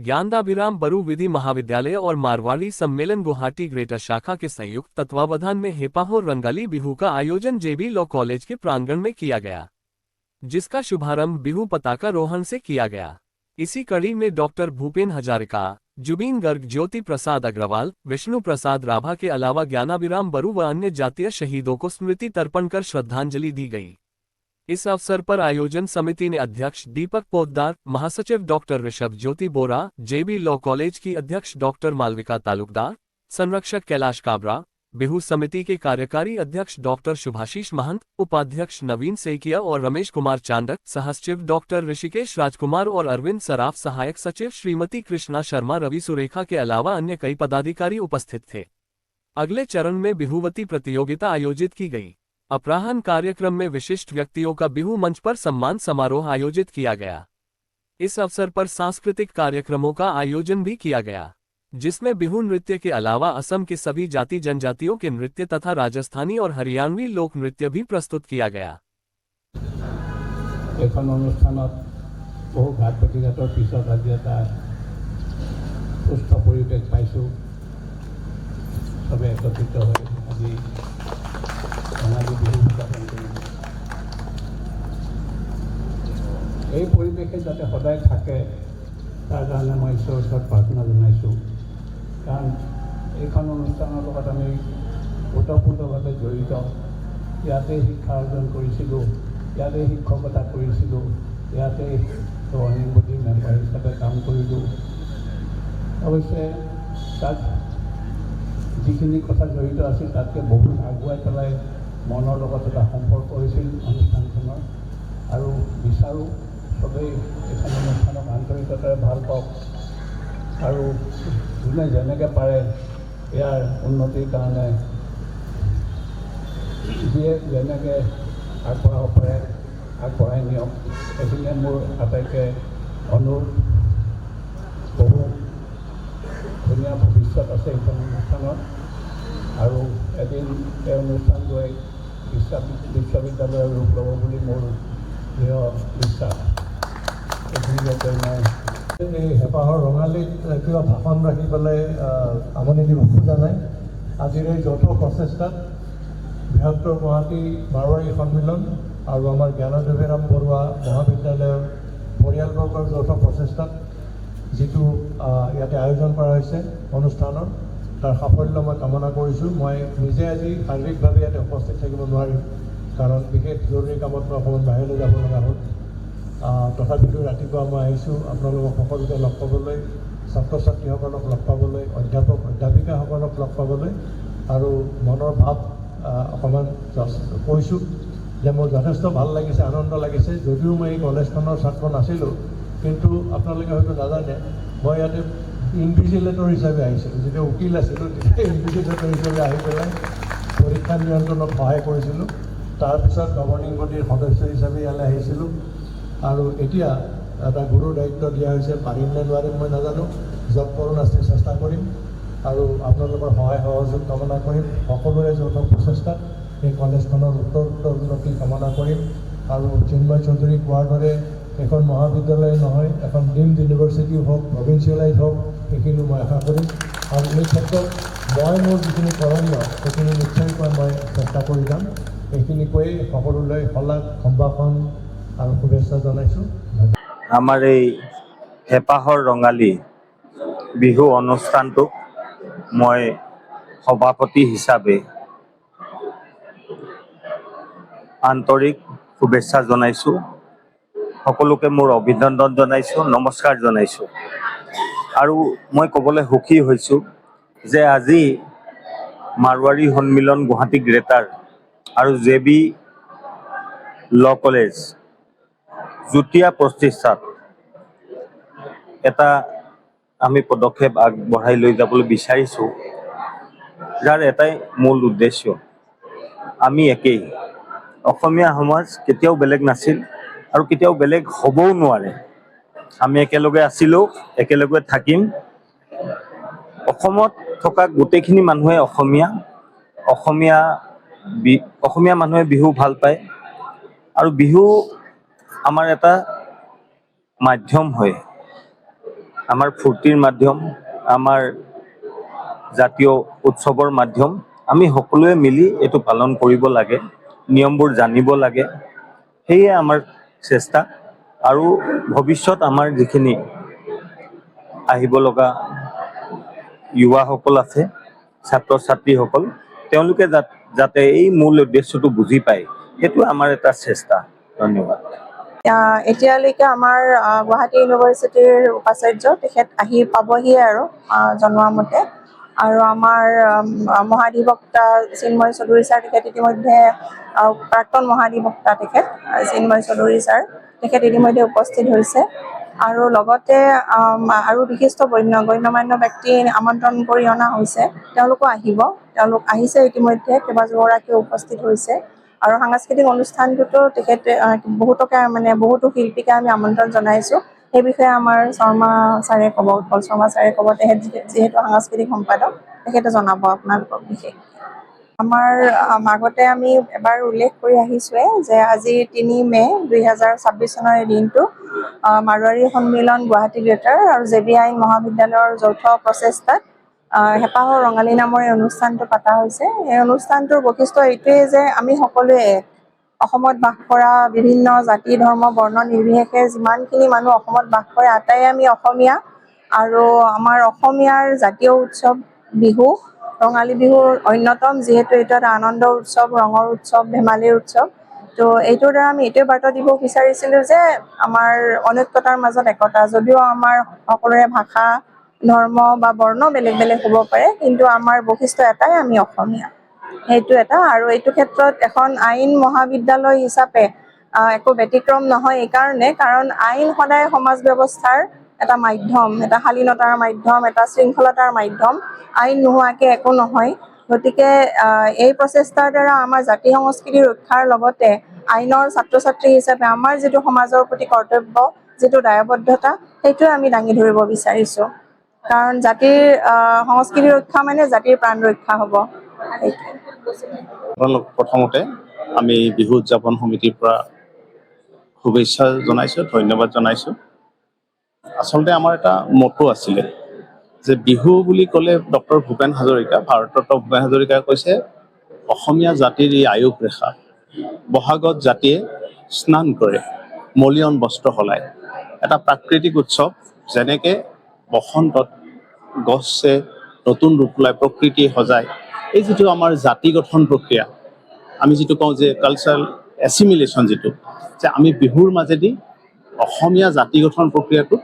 ज्ञानदाभिराम बरू विधि महाविद्यालय और मारवाड़ी सम्मेलन गुवाहाटी ग्रेटर शाखा के संयुक्त तत्वावधान में हेपाहोर रंगाली बिहू का आयोजन जेबी लॉ कॉलेज के प्रांगण में किया गया, जिसका शुभारंभ बिहू पताका रोहण से किया गया। इसी कड़ी में डॉक्टर भूपेन हजारिका, जुबीन गर्ग, ज्योति प्रसाद अग्रवाल, विष्णु प्रसाद राभा के अलावा ज्ञानाभिराम बरू व अन्य जातीय शहीदों को स्मृति तर्पण कर श्रद्धांजलि दी गई। इस अवसर पर आयोजन समिति ने अध्यक्ष दीपक पोद्दार, महासचिव डॉक्टर ऋषभ ज्योति बोरा, जेबी लॉ कॉलेज की अध्यक्ष डॉक्टर मालविका तालुकदार, संरक्षक कैलाश काबरा, बिहू समिति के कार्यकारी अध्यक्ष डॉक्टर शुभाशीष महंत, उपाध्यक्ष नवीन सेकिया और रमेश कुमार चांडक, सहसचिव डॉक्टर ऋषिकेश राजकुमार और अरविंद सराफ, सहायक सचिव श्रीमती कृष्णा शर्मा, रवि सुरेखा के अलावा अन्य कई पदाधिकारी उपस्थित थे। अगले चरण में बिहुवती प्रतियोगिता आयोजित की गई। अपराह्न कार्यक्रम में विशिष्ट व्यक्तियों का बिहू मंच पर सम्मान समारोह आयोजित किया गया। इस अवसर पर सांस्कृतिक कार्यक्रमों का आयोजन भी किया गया, जिसमें बिहू नृत्य के अलावा असम के सभी जाति जनजातियों के नृत्य तथा राजस्थानी और हरियाणवी लोक नृत्य भी प्रस्तुत किया गया। এখন অনুষ্ঠানত বহু ঘাট প্ৰতিঘাতৰ পিছত আজি এটা সুস্থ পৰিৱেশ পাইছোঁ। সবে একত্ৰিত হৈ আজি ৰঙালী বিহু উদযাপন কৰিছোঁ। এই পৰিৱেশে যাতে সদায় থাকে তাৰ কাৰণে মই ঈশ্বৰৰ ওচৰত প্ৰাৰ্থনা জনাইছোঁ। কাৰণ এইখন অনুষ্ঠানৰ লগত আমি ওতঃপ্ৰোতভাৱে জড়িত। ইয়াতে শিক্ষা অৰ্জন কৰিছিলোঁ, ইয়াতে শিক্ষকতা কৰিছিলোঁ, ইয়াতে গভৰ্ণিং বডীৰ মেম্বাৰ হিচাপে কাম কৰিলোঁ। অৱশ্যে তাত যিখিনি কথা জড়িত আছিল তাতকৈ বহুত আগুৱাই পেলাই মনৰ লগত এটা সম্পৰ্ক হৈছিল অনুষ্ঠানখনৰ। আৰু বিচাৰোঁ সবেই এইখন অনুষ্ঠানক আন্তৰিকতাৰে ভাল পাওক আৰু যোনে যেনেকৈ পাৰে ইয়াৰ উন্নতিৰ কাৰণে যিয়ে যেনেকৈ আগবঢ়াব পাৰে আগবঢ়াই নিয়ক। এইখিনিয়ে মোৰ আটাইতকৈ অনুৰোধ। বহু ধুনীয়া ভৱিষ্যত আছে এইখন অনুষ্ঠানত আৰু এদিন এই অনুষ্ঠান গৈ বিশ্ববিদ্যালয়ৰ ৰূপ ল'ব বুলি মোৰ দৃঢ় বিশ্বাস। এইখিনিকে মই এই হেঁপাহৰ ৰঙালীত কিবা ভাষণ ৰাখি পেলাই আমনি দিব খোজা নাই। আজিৰ এই যৌথ প্ৰচেষ্টাত বৃহত্তৰ গুৱাহাটী মাৰোৱাৰী সন্মিলন আৰু আমাৰ জ্ঞানদাভিৰাম বৰুৱা মহাবিদ্যালয়ৰ পৰিয়ালবৰ্গৰ যৌথ প্ৰচেষ্টাত যিটো ইয়াতে আয়োজন কৰা হৈছে অনুষ্ঠানৰ, তাৰ সাফল্য মই কামনা কৰিছোঁ। মই নিজে আজি শাৰীৰিকভাৱে ইয়াতে উপস্থিত থাকিব নোৱাৰিম, কাৰণ বিশেষ জৰুৰী কামত মই অকণমান বাহিৰলৈ যাব লগা হ'ল। তথাপিতো ৰাতিপুৱা মই আহিছোঁ আপোনালোকক সকলোকে লগ পাবলৈ, ছাত্ৰ ছাত্ৰীসকলক লগ পাবলৈ, অধ্যাপক অধ্যাপিকাসকলক লগ পাবলৈ আৰু মনৰ ভাৱ অকণমান কৈছোঁ যে মোৰ যথেষ্ট ভাল লাগিছে, আনন্দ লাগিছে। যদিও মই এই কলেজখনৰ ছাত্ৰ নাছিলোঁ, কিন্তু আপোনালোকে হয়তো নাজানে মই ইয়াতে ইনভিজিলেটৰ হিচাপে আহিছিলোঁ। যেতিয়া উকিল আছিলোঁ তেতিয়া ইনভিজিলেটৰ হিচাপে আহি পেলাই পৰীক্ষা নিয়ন্ত্ৰণত সহায় কৰিছিলোঁ। তাৰপিছত গভৰ্ণিং বডীৰ সদস্য হিচাপে ইয়ালৈ আহিছিলোঁ আৰু এতিয়া এটা গুৰুৰ দায়িত্ব দিয়া হৈছে। পাৰিম নে নোৱাৰিম মই নাজানো, জব কৰোঁ নাস্তি চেষ্টা কৰিম আৰু আপোনালোকৰ সহায় সহযোগ কামনা কৰিম। সকলোৰে যৌথ প্ৰচেষ্টাত এই কলেজখনৰ উত্তৰ উন্নতি কামনা কৰিম আৰু চিন্ময় চৌধুৰী কোৱাৰ দৰে এখন মহাবিদ্যালয় নহয়, এখন ডিমড ইউনিভাৰ্চিটি হওক, প্ৰভিঞ্চিয়েলাইজ হওক, সেইখিনি মই আশা কৰিম। আৰু এই ক্ষেত্ৰত মই মোৰ যিখিনি কৰণীয় সেইখিনি নিশ্চয়কৈ মই চেষ্টা কৰি যাম। এইখিনি কৈ সকলোলৈ শলাগ সম্ভাষণ আৰু শুভেচ্ছা জনাইছোঁ। আমাৰ এই হেঁপাহৰ ৰঙালী বিহু অনুষ্ঠানটোক মই সভাপতি হিচাপে আন্তৰিক শুভেচ্ছা জনাইছোঁ। সকলোকে মোৰ অভিনন্দন জনাইছোঁ, নমস্কাৰ জনাইছোঁ। আৰু মই ক'বলৈ সুখী হৈছোঁ যে আজি মাৰোৱাৰী সন্মিলন গুৱাহাটী গ্ৰেটাৰ আৰু জেবি ল কলেজ যুটীয়া প্ৰচেষ্টাত এটা আমি পদক্ষেপ আগবঢ়াই লৈ যাবলৈ বিচাৰিছোঁ, যাৰ এটাই মূল উদ্দেশ্য আমি একেই। অসমীয়া সমাজ কেতিয়াও বেলেগ নাছিল আৰু কেতিয়াও বেলেগ হ'বও নোৱাৰে। আমি একেলগে আছিলোঁ, একেলগে থাকিম। অসমত থকা গোটেইখিনি মানুহে অসমীয়া মানুহে বিহু ভাল পায় আৰু বিহু আমাৰ এটা মাধ্যম হয় আমাৰ ফূৰ্তিৰ মাধ্যম, আমাৰ জাতীয় উৎসৱৰ মাধ্যম। আমি সকলোৱে মিলি এইটো পালন কৰিব লাগে, নিয়মবোৰ জানিব লাগে, সেয়ে আমাৰ চেষ্টা। আৰু ভৱিষ্যত আমাৰ যিখিনি আহিব লগা যুৱাসকল আছে, ছাত্ৰ ছাত্ৰীসকল, তেওঁলোকে যাতে এই মূল উদ্দেশ্যটো বুজি পায়, সেইটো আমাৰ এটা চেষ্টা। ধন্যবাদ। এতিয়ালৈকে আমাৰ গুৱাহাটী ইউনিভাৰ্চিটিৰ উপাচাৰ্য তেখেত আহি পাবহিয়ে আৰু জনোৱা মতে। আৰু আমাৰ মহাধিবক্তা চিন্ময় চৌধুৰী ছাৰ তেখেত ইতিমধ্যে প্ৰাক্তন মহাধিবক্তা তেখেত চিন্ময় চৌধুৰী ছাৰ তেখেত ইতিমধ্যে উপস্থিত হৈছে। আৰু লগতে আৰু বিশিষ্ট গণ্যমান্য ব্যক্তি আমন্ত্ৰণ কৰি অনা হৈছে, তেওঁলোকো আহিব। তেওঁলোক আহিছে ইতিমধ্যে, কেইবাগৰাকীও উপস্থিত হৈছে। আৰু সাংস্কৃতিক অনুষ্ঠানটোতো তেখেতে বহুতো শিল্পীকে আমি আমন্ত্ৰণ জনাইছোঁ। সেই বিষয়ে আমাৰ শৰ্মা ছাৰে ক'ব, উৎপল শৰ্মা ছাৰে ক'ব। তেখেত যিহেতু সাংস্কৃতিক সম্পাদক, তেখেতে জনাব আপোনালোকক বিশেষ। আমাৰ আগতে আমি এবাৰ উল্লেখ কৰি আহিছোঁৱে যে আজি ৩ মে' ২০২৬ চনৰ এই দিনটো মাৰোৱাৰী সন্মিলন গুৱাহাটী গ্ৰেটাৰ আৰু জে.বি. আইন মহাবিদ্যালয়ৰ যৌথ প্ৰচেষ্টাত হেঁপাহৰ ৰঙালী নামৰ এই অনুষ্ঠানটো পতা হৈছে। এই অনুষ্ঠানটোৰ বৈশিষ্ট্য এইটোৱেই যে আমি সকলোৱে অসমত বাস কৰা বিভিন্ন জাতি ধৰ্ম বৰ্ণ নিৰ্বিশেষে যিমানখিনি মানুহ অসমত বাস কৰে আটাইয়ে আমি অসমীয়া। আৰু আমাৰ অসমীয়াৰ জাতীয় উৎসৱ বিহু, ৰঙালী বিহুৰ অন্যতম, যিহেতু এইটো এটা আনন্দৰ উৎসৱ, ৰঙৰ উৎসৱ, ধেমালিৰ উৎসৱ। তো এইটোৰ দ্বাৰা আমি এইটোৱে বাৰ্তা দিব বিচাৰিছিলোঁ যে আমাৰ অনৈক্যতাৰ মাজত একতা। যদিও আমাৰ সকলোৰে ভাষা, ধৰ্ম বা বৰ্ণ বেলেগ বেলেগ হ'ব পাৰে, কিন্তু আমাৰ বৈশিষ্ট্য এটাই, আমি অসমীয়া। সেইটো এটা। আৰু এইটো ক্ষেত্ৰত এখন আইন মহাবিদ্যালয় হিচাপে একো ব্যতিক্ৰম নহয় এইকাৰণে, কাৰণ আইন সদায় সমাজ ব্যৱস্থাৰ এটা মাধ্যম, এটা শালীনতাৰ মাধ্যম, এটা শৃংখলতাৰ মাধ্যম। আইন নোহোৱাকৈ একো নহয়। গতিকে এই প্ৰচেষ্টাৰ দ্বাৰা আমাৰ জাতি সংস্কৃতি ৰক্ষাৰ লগতে আইনৰ ছাত্ৰ ছাত্ৰী হিচাপে আমাৰ যিটো সমাজৰ প্ৰতি কৰ্তব্য, যিটো দায়বদ্ধতা, সেইটোৱে আমি দাঙি ধৰিব বিচাৰিছোঁ। কাৰণ জাতিৰ সংস্কৃতি ৰক্ষা মানে জাতিৰ প্ৰাণ ৰক্ষা হ'ব। প্ৰথমতে আমি বিহু উদযাপন সমিতিৰ পৰা শুভেচ্ছা জনাইছোঁ, ধন্যবাদ জনাইছোঁ। আচলতে আমাৰ এটা মটো আছিলে যে বিহু বুলি ক'লে ডক্টৰ ভূপেন হাজৰিকা, ভাৰতৰত্ন ভূপেন হাজৰিকাই কৈছে, অসমীয়া জাতিৰ ই আয়ুস ৰেখা, বহাগত জাতিয়ে স্নান কৰে, মলিয়ন বস্ত্ৰ সলায়। এটা প্ৰাকৃতিক উৎসৱ, যেনেকৈ বসন্তত গছে নতুন ৰূপ লয়, প্ৰকৃতিয়ে সজায়। এই যিটো আমাৰ জাতি গঠন প্ৰক্ৰিয়া, আমি যিটো কওঁ যে কালচাৰেল এছিমিলেশ্যন, যিটো যে আমি বিহুৰ মাজেদি অসমীয়া জাতি গঠন প্ৰক্ৰিয়াটোক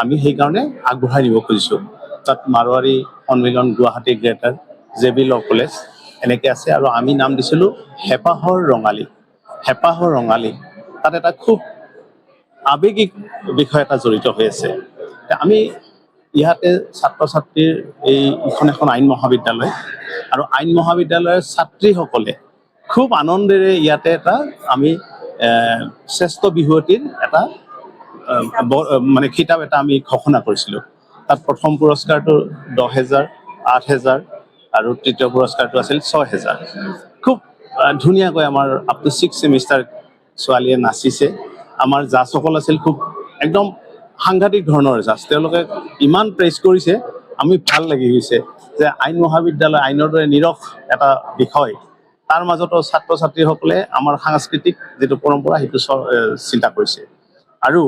আমি সেইকাৰণে আগবঢ়াই নিব খুজিছোঁ। তাত মাৰোৱাৰী সন্মিলন গুৱাহাটী গ্ৰেটাৰ, জে.বি. ল' কলেজ এনেকৈ আছে। আৰু আমি নাম দিছিলোঁ হেঁপাহৰ ৰঙালী। হেঁপাহৰ ৰঙালী, তাত এটা খুব আৱেগিক বিষয় এটা জড়িত হৈ আছে। আমি ইয়াতে ছাত্ৰ ছাত্ৰীৰ এইখন এখন আইন মহাবিদ্যালয়, আৰু আইন মহাবিদ্যালয়ৰ ছাত্ৰীসকলে খুব আনন্দেৰে ইয়াতে এটা আমি শ্ৰেষ্ঠ বিহুৱতীৰ এটা মানে খিতাপ এটা আমি ঘোষণা কৰিছিলোঁ। তাত প্ৰথম পুৰস্কাৰটো 10,000, 8,000 আৰু তৃতীয় পুৰস্কাৰটো আছিল 6,000। খুব ধুনীয়াকৈ আমাৰ আপ টু 6 ছেমিষ্টাৰ ছোৱালীয়ে নাচিছে। আমাৰ জাজসকল আছিল খুব একদম সাংঘাতিক ধৰণৰ জাজ। তেওঁলোকে ইমান প্ৰেইজ কৰিছে, আমি ভাল লাগি গৈছে যে আইন মহাবিদ্যালয়, আইনৰ দৰে নিৰস এটা বিষয়, তাৰ মাজতো ছাত্ৰ ছাত্ৰীসকলে আমাৰ সাংস্কৃতিক যিটো পৰম্পৰা সেইটো চিন্তা কৰিছে। আৰু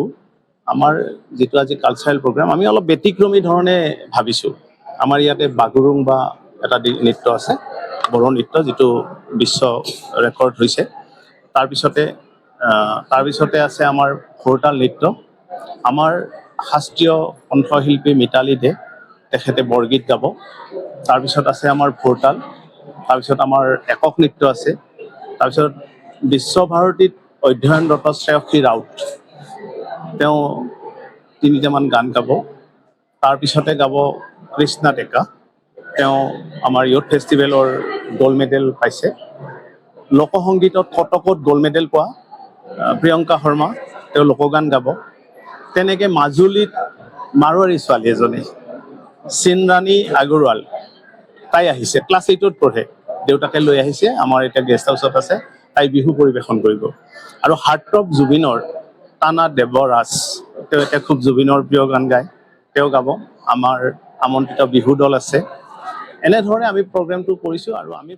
আমাৰ যিটো আজি কালচাৰেল প্ৰগ্ৰাম, আমি অলপ ব্যতিক্ৰমী ধৰণে ভাবিছোঁ। আমাৰ ইয়াতে বাগুৰুম্বা এটা নৃত্য আছে, বড়ো নৃত্য, যিটো বিশ্ব ৰেকৰ্ড হৈছে। তাৰপিছতে আছে আমাৰ ঘোৰতাল নৃত্য। আমাৰ শাস্ত্ৰীয় কণ্ঠশিল্পী মিতালী দে, তেখেতে বৰগীত গাব। তাৰপিছত আছে আমাৰ ঘোৰতাল। তাৰপিছত আমাৰ একক নৃত্য আছে। তাৰপিছত বিশ্বভাৰতীত অধ্যয়নৰত শ্ৰেয়সী ৰাউত, তেওঁ 3টামান গান গাব। তাৰপিছতে গাব কৃষ্ণা ডেকা, তেওঁ আমাৰ ইয়থ ফেষ্টিভেলৰ গ'ল্ড মেডেল পাইছে। লোকসংগীতত কটকত গ'ল্ড মেডেল পোৱা প্ৰিয়ংকা শৰ্মা, তেওঁ লোকগান গাব। তেনেকৈ মাজুলীত মাৰোৱাৰী ছোৱালী এজনী চিনৰাণী আগৰৱাল, তাই আহিছে, ক্লাছ 8ত পঢ়ে, দেউতাকে লৈ আহিছে, আমাৰ এতিয়া গেষ্ট হাউচত আছে। তাই বিহু পৰিৱেশন কৰিব। আৰু হাৰ্টথ্ৰব জুবিনৰ টানা দেৱৰাজ, তেওঁ এতিয়া খুব জুবিনৰ প্ৰিয় গান গায়, তেওঁ গাব, আমাৰ আমন্ত্ৰিত বিহু দল আছে। এনেধৰণে আমি প্ৰগ্ৰেমটো কৰিছোঁ আৰু আমি